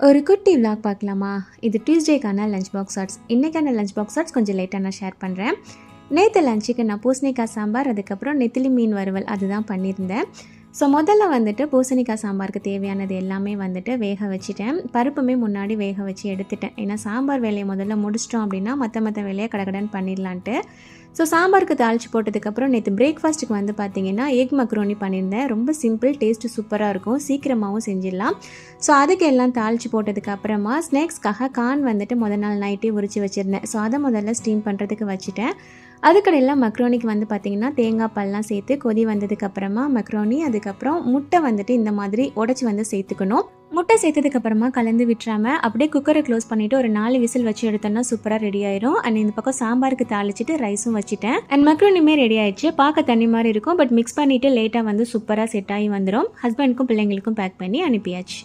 ஒரு குட்டி விலாக் பார்க்கலாமா? இது டியூஸ்டேக்கான லஞ்ச் பாக்ஸ் ஷார்ட்ஸ். இன்றைக்கான லஞ்ச் பாக்ஸ் ஷார்ட்ஸ் கொஞ்சம் லேட்டாக நான் ஷேர் பண்ணுறேன். நேற்று லஞ்சுக்கு நான் பூசணிக்காய் சாம்பார், அதுக்கப்புறம் நெத்திலி மீன் வறுவல் அதுதான் பண்ணியிருந்தேன். ஸோ முதல்ல வந்துட்டு பூசணிக்காய் சாம்பாருக்கு தேவையானது எல்லாமே வந்துட்டு வேக வச்சுட்டேன். பருப்புமே முன்னாடி வேக வச்சு எடுத்துட்டேன். ஏன்னா சாம்பார் வேலையை முதல்ல முடிச்சிட்டோம் அப்படின்னா மற்ற வேலையை கடகடன்னு பண்ணிடலான்ட்டு. ஸோ சாம்பாருக்கு தாளித்து போட்டதுக்கப்புறம் நேற்று பிரேக்ஃபாஸ்ட்டுக்கு வந்து பார்த்திங்கன்னா எக் மக்ரோனி பண்ணியிருந்தேன். ரொம்ப சிம்பிள், டேஸ்ட்டு சூப்பராக இருக்கும், சீக்கிரமாகவும் செஞ்சிடலாம். ஸோ அதுக்கு எல்லாம் தாளித்து போட்டதுக்கப்புறமா ஸ்நாக்ஸ்க்காக கார்ன் வந்துட்டு முதல் நாள் நைட்டே உரித்து வச்சுருந்தேன். ஸோ அதை முதல்ல ஸ்டீம் பண்ணுறதுக்கு வச்சுட்டேன். அதுக்கடையில் மக்ரோனிக்கு வந்து பார்த்திங்கன்னா தேங்காய் பால்லாம் சேர்த்து கொதி வந்ததுக்கப்புறமா மக்ரோனி, அதுக்கப்புறம் முட்டை வந்துட்டு இந்த மாதிரி உடச்சி வந்து சேர்த்துக்கணும். முட்டை சேர்த்ததுக்கப்புறமா கலந்து விட்டுறாமல் அப்படியே குக்கரை க்ளோஸ் பண்ணிவிட்டு ஒரு 4 விசில் வச்சு எடுத்தோன்னா சூப்பராக ரெடி ஆயிரும். அண்ட் இந்த பக்கம் சாம்பாருக்கு தாளிச்சிட்டு ரைஸும் வச்சுட்டேன். அண்ட் மக்ரோனியுமே ரெடி ஆயிடுச்சு. பார்க்க தண்ணி மாதிரி இருக்கும், பட் மிக்ஸ் பண்ணிவிட்டு லேட்டாக வந்து சூப்பராக செட் ஆகி வந்துடும். ஹஸ்பண்டுக்கும் பிள்ளைங்களுக்கும் பேக் பண்ணி அனுப்பியாச்சு.